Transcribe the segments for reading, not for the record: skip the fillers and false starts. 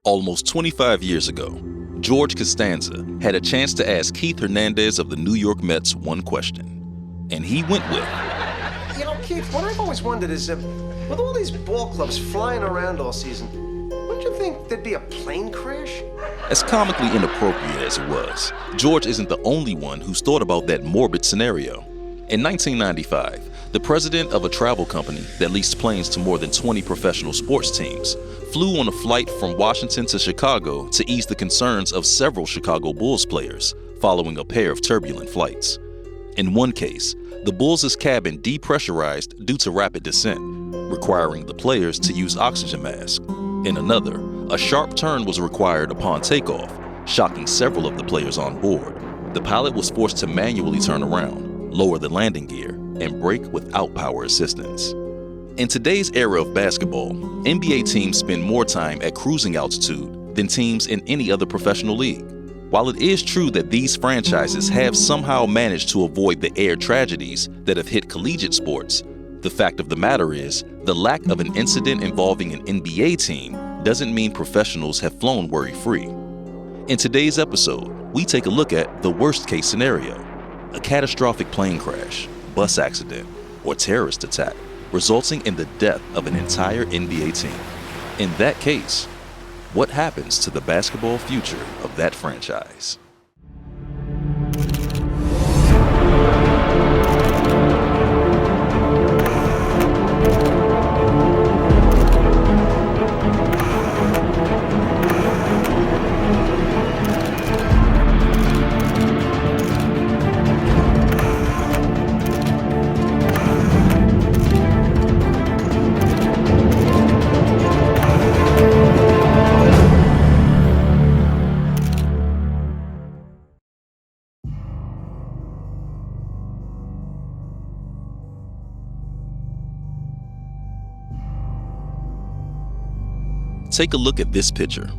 Almost 25 years ago, George Costanza had a chance to ask Keith Hernandez of the New York Mets one question. And he went with, Keith, what I've always wondered is, with all these ball clubs flying around all season, wouldn't you think there'd be a plane crash? As comically inappropriate as it was, George isn't the only one who's thought about that morbid scenario. In 1995, the president of a travel company that leased planes to more than 20 professional sports teams flew on a flight from Washington to Chicago to ease the concerns of several Chicago Bulls players following a pair of turbulent flights. In one case, the Bulls' cabin depressurized due to rapid descent, requiring the players to use oxygen masks. In another, a sharp turn was required upon takeoff, shocking several of the players on board. The pilot was forced to manually turn around, lower the landing gear, and brake without power assistance. In today's era of basketball, NBA teams spend more time at cruising altitude than teams in any other professional league. While it is true that these franchises have somehow managed to avoid the air tragedies that have hit collegiate sports, the fact of the matter is, the lack of an incident involving an NBA team doesn't mean professionals have flown worry-free. In today's episode, we take a look at the worst-case scenario: a catastrophic plane crash, bus accident, or terrorist attack, resulting in the death of an entire NBA team. In that case, what happens to the basketball future of that franchise? Take a look at this picture.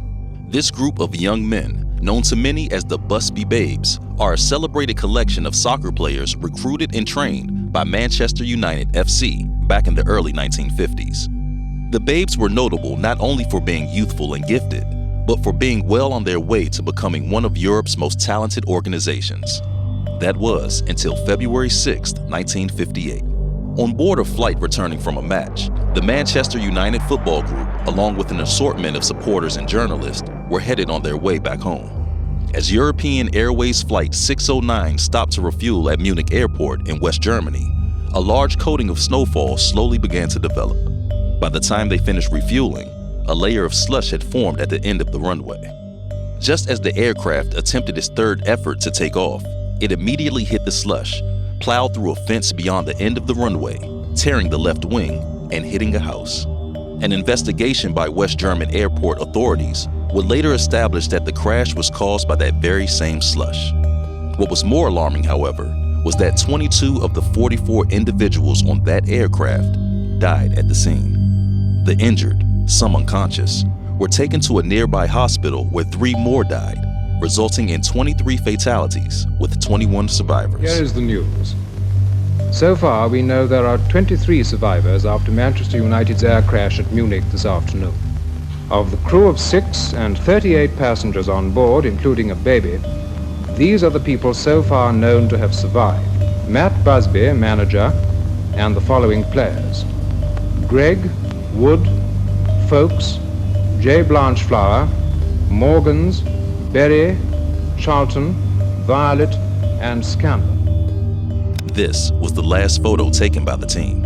This group of young men, known to many as the Busby Babes, are a celebrated collection of soccer players recruited and trained by Manchester United FC back in the early 1950s. The Babes were notable not only for being youthful and gifted, but for being well on their way to becoming one of Europe's most talented organizations. That was until February 6, 1958. On board a flight returning from a match, the Manchester United football group, along with an assortment of supporters and journalists, were headed on their way back home. As European Airways Flight 609 stopped to refuel at Munich Airport in West Germany, a large coating of snowfall slowly began to develop. By the time they finished refueling, a layer of slush had formed at the end of the runway. Just as the aircraft attempted its third effort to take off, it immediately hit the slush, plowed through a fence beyond the end of the runway, tearing the left wing and hitting a house. An investigation by West German airport authorities would later establish that the crash was caused by that very same slush. What was more alarming, however, was that 22 of the 44 individuals on that aircraft died at the scene. The injured, some unconscious, were taken to a nearby hospital where 3 more died, resulting in 23 fatalities with 21 survivors. Here is the news. So far, we know there are 23 survivors after Manchester United's air crash at Munich this afternoon. Of the crew of 6 and 38 passengers on board, including a baby, these are the people so far known to have survived. Matt Busby, manager, and the following players: Gregg, Wood, Folks, J. Blanchflower, Morgans, Berry, Charlton, Violet, and Scanlon. This was the last photo taken by the team.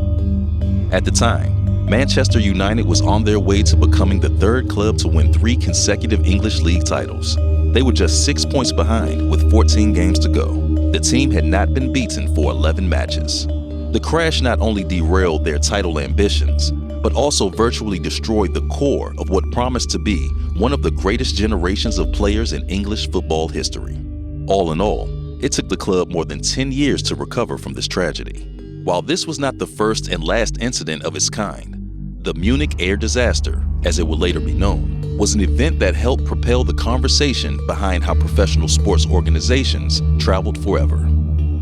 At the time, Manchester United was on their way to becoming the third club to win 3 consecutive English League titles. They were just 6 points behind with 14 games to go. The team had not been beaten for 11 matches. The crash not only derailed their title ambitions, but also virtually destroyed the core of what promised to be one of the greatest generations of players in English football history. All in all, it took the club more than 10 years to recover from this tragedy. While this was not the first and last incident of its kind, the Munich air disaster, as it would later be known, was an event that helped propel the conversation behind how professional sports organizations traveled forever.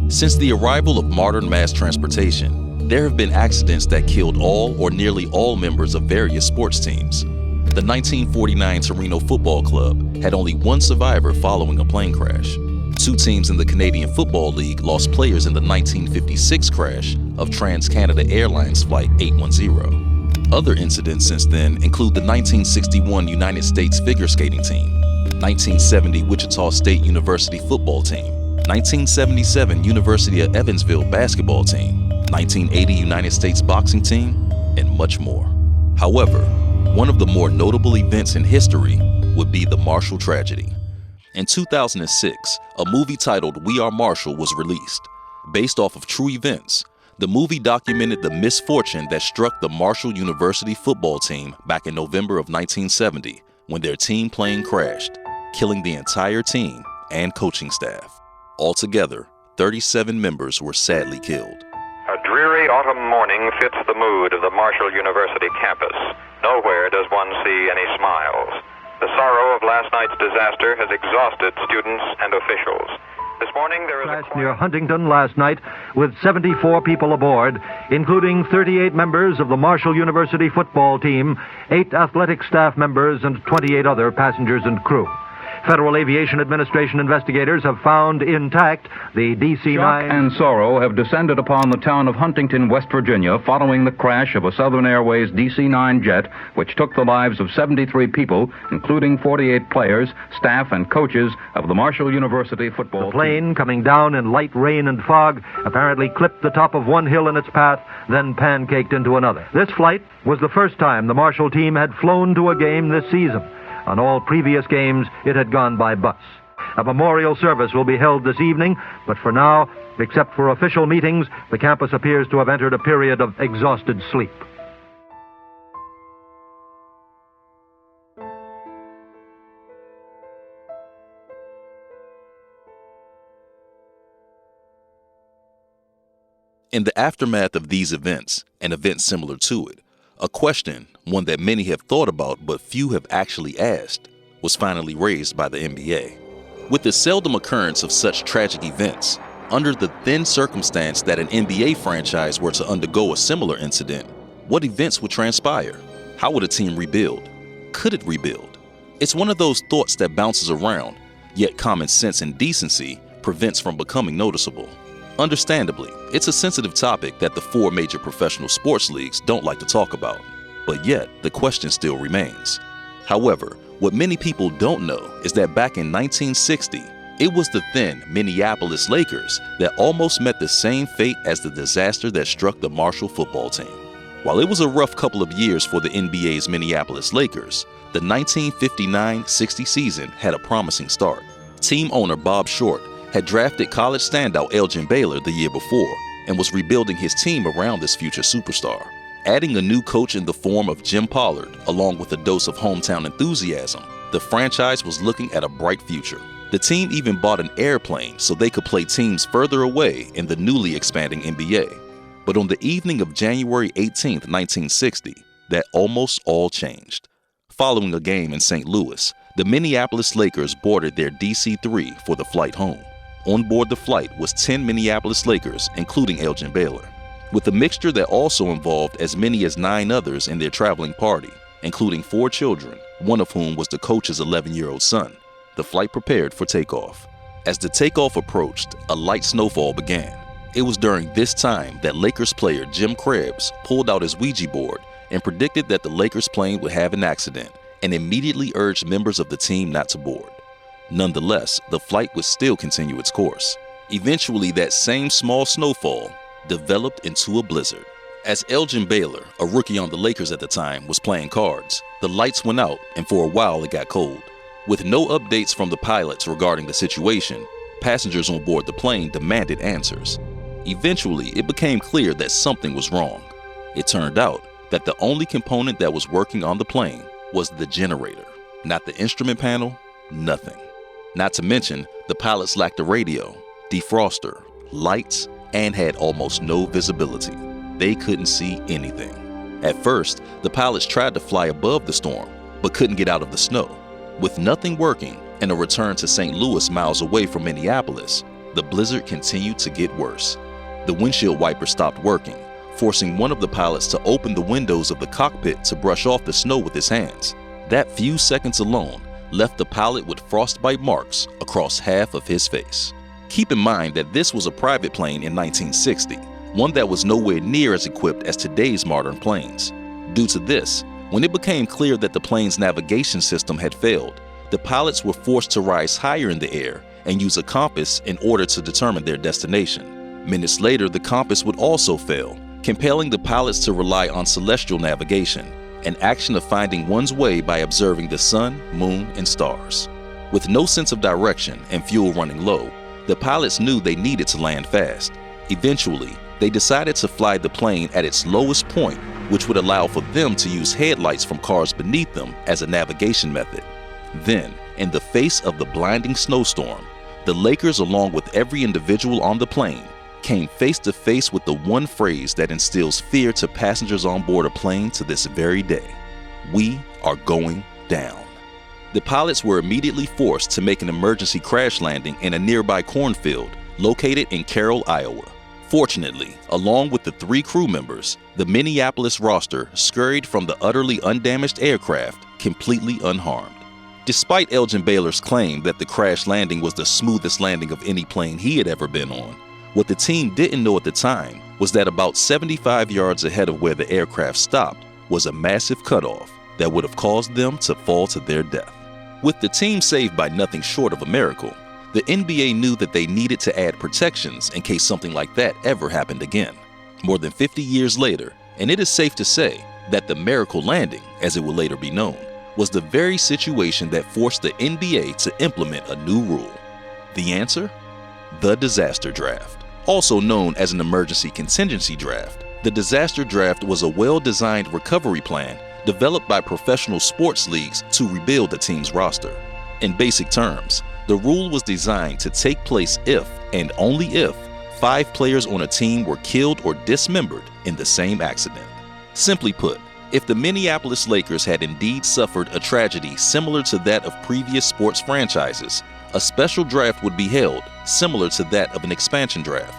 Since the arrival of modern mass transportation, there have been accidents that killed all or nearly all members of various sports teams. The 1949 Torino Football Club had only one survivor following a plane crash. Two teams in the Canadian Football League lost players in the 1956 crash of Trans-Canada Airlines Flight 810. Other incidents since then include the 1961 United States Figure Skating Team, 1970 Wichita State University Football Team, 1977 University of Evansville Basketball Team, 1980 United States Boxing Team, and much more. However, one of the more notable events in history would be the Marshall tragedy. In 2006, a movie titled We Are Marshall was released. Based off of true events, the movie documented the misfortune that struck the Marshall University football team back in November of 1970 when their team plane crashed, killing the entire team and coaching staff. Altogether, 37 members were sadly killed. A dreary autumn morning fits the mood of the Marshall University campus. Nowhere does one see any smiles. The sorrow of last night's disaster has exhausted students and officials. This morning there is a crash near Huntington last night with 74 people aboard, including 38 members of the Marshall University football team, 8 athletic staff members, and 28 other passengers and crew. Federal Aviation Administration investigators have found intact the DC-9... Shock and sorrow have descended upon the town of Huntington, West Virginia, following the crash of a Southern Airways DC-9 jet, which took the lives of 73 people, including 48 players, staff, and coaches of the Marshall University football team. The plane, coming down in light rain and fog, apparently clipped the top of one hill in its path, then pancaked into another. This flight was the first time the Marshall team had flown to a game this season. On all previous games, it had gone by bus. A memorial service will be held this evening, but for now, except for official meetings, the campus appears to have entered a period of exhausted sleep. In the aftermath of these events, and events similar to it, a question, one that many have thought about but few have actually asked, was finally raised by the NBA. With the seldom occurrence of such tragic events, under the thin circumstance that an NBA franchise were to undergo a similar incident, what events would transpire? How would a team rebuild? Could it rebuild? It's one of those thoughts that bounces around, yet common sense and decency prevents from becoming noticeable. Understandably, it's a sensitive topic that the 4 major professional sports leagues don't like to talk about, but yet the question still remains. However, what many people don't know is that back in 1960, it was the then Minneapolis Lakers that almost met the same fate as the disaster that struck the Marshall football team. While it was a rough couple of years for the NBA's Minneapolis Lakers, the 1959-60 season had a promising start. Team owner Bob Short had drafted college standout Elgin Baylor the year before and was rebuilding his team around this future superstar. Adding a new coach in the form of Jim Pollard, along with a dose of hometown enthusiasm, the franchise was looking at a bright future. The team even bought an airplane so they could play teams further away in the newly expanding NBA. But on the evening of January 18, 1960, that almost all changed. Following a game in St. Louis, the Minneapolis Lakers boarded their DC-3 for the flight home. On board the flight was 10 Minneapolis Lakers, including Elgin Baylor, with a mixture that also involved as many as 9 others in their traveling party, including 4 children, one of whom was the coach's 11-year-old son. The flight prepared for takeoff. As the takeoff approached, a light snowfall began. It was during this time that Lakers player Jim Krebs pulled out his Ouija board and predicted that the Lakers plane would have an accident and immediately urged members of the team not to board. Nonetheless, the flight would still continue its course. Eventually, that same small snowfall developed into a blizzard. As Elgin Baylor, a rookie on the Lakers at the time, was playing cards, the lights went out and for a while it got cold. With no updates from the pilots regarding the situation, passengers on board the plane demanded answers. Eventually, it became clear that something was wrong. It turned out that the only component that was working on the plane was the generator, not the instrument panel, nothing. Not to mention, the pilots lacked a radio, defroster, lights, and had almost no visibility. They couldn't see anything. At first, the pilots tried to fly above the storm, but couldn't get out of the snow. With nothing working and a return to St. Louis miles away from Minneapolis, the blizzard continued to get worse. The windshield wiper stopped working, forcing one of the pilots to open the windows of the cockpit to brush off the snow with his hands. That few seconds alone left the pilot with frostbite marks across half of his face. Keep in mind that this was a private plane in 1960, one that was nowhere near as equipped as today's modern planes. Due to this, when it became clear that the plane's navigation system had failed, the pilots were forced to rise higher in the air and use a compass in order to determine their destination. Minutes later, the compass would also fail, compelling the pilots to rely on celestial navigation, an action of finding one's way by observing the sun, moon, and stars. With no sense of direction and fuel running low, the pilots knew they needed to land fast. Eventually, they decided to fly the plane at its lowest point, which would allow for them to use headlights from cars beneath them as a navigation method. Then, in the face of the blinding snowstorm, the Lakers, along with every individual on the plane, came face to face with the one phrase that instills fear to passengers on board a plane to this very day: "We are going down." The pilots were immediately forced to make an emergency crash landing in a nearby cornfield located in Carroll, Iowa. Fortunately, along with the 3 crew members, the Minneapolis roster scurried from the utterly undamaged aircraft completely unharmed. Despite Elgin Baylor's claim that the crash landing was the smoothest landing of any plane he had ever been on, what the team didn't know at the time was that about 75 yards ahead of where the aircraft stopped was a massive cutoff that would have caused them to fall to their death. With the team saved by nothing short of a miracle, the NBA knew that they needed to add protections in case something like that ever happened again. More than 50 years later, and it is safe to say that the miracle landing, as it will later be known, was the very situation that forced the NBA to implement a new rule. The answer? The disaster draft. Also known as an emergency contingency draft, the disaster draft was a well-designed recovery plan developed by professional sports leagues to rebuild a team's roster. In basic terms, the rule was designed to take place if, and only if, 5 players on a team were killed or dismembered in the same accident. Simply put, if the Minneapolis Lakers had indeed suffered a tragedy similar to that of previous sports franchises, a special draft would be held similar to that of an expansion draft.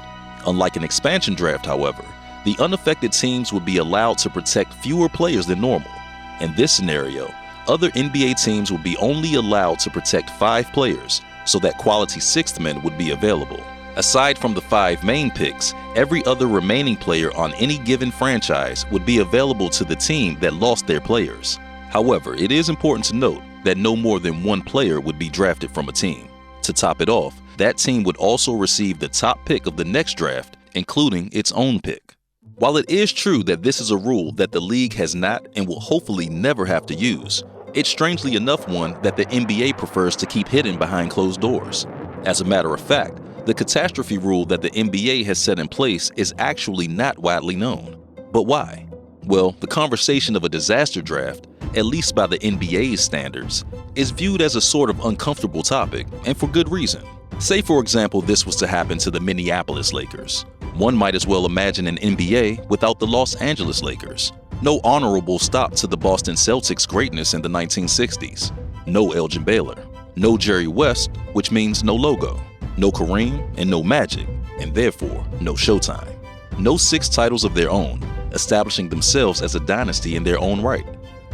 Unlike an expansion draft, however, the unaffected teams would be allowed to protect fewer players than normal. In this scenario, other NBA teams would be only allowed to protect 5 players, so that quality 6th men would be available. Aside from the 5 main picks, every other remaining player on any given franchise would be available to the team that lost their players. However, it is important to note that no more than 1 player would be drafted from a team. To top it off, that team would also receive the top pick of the next draft, including its own pick. While it is true that this is a rule that the league has not and will hopefully never have to use, it's strangely enough one that the NBA prefers to keep hidden behind closed doors. As a matter of fact, the catastrophe rule that the NBA has set in place is actually not widely known. But why? Well, the conversation of a disaster draft, at least by the NBA's standards, is viewed as a sort of uncomfortable topic, and for good reason. Say, for example, this was to happen to the Minneapolis Lakers. One might as well imagine an NBA without the Los Angeles Lakers. No honorable stop to the Boston Celtics' greatness in the 1960s. No Elgin Baylor. No Jerry West, which means no logo. No Kareem and no Magic, and therefore no Showtime. No 6 titles of their own, establishing themselves as a dynasty in their own right.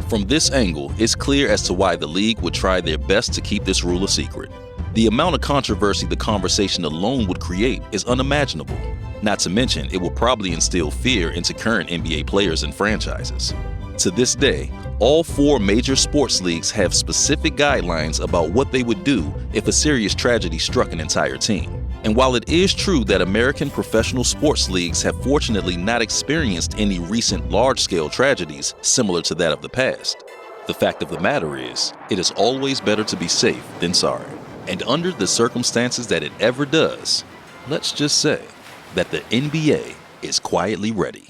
From this angle, it's clear as to why the league would try their best to keep this rule a secret. The amount of controversy the conversation alone would create is unimaginable. Not to mention, it will probably instill fear into current NBA players and franchises. To this day, all 4 major sports leagues have specific guidelines about what they would do if a serious tragedy struck an entire team. And while it is true that American professional sports leagues have fortunately not experienced any recent large-scale tragedies similar to that of the past, the fact of the matter is, it is always better to be safe than sorry. And under the circumstances that it ever does, let's just say that the NBA is quietly ready.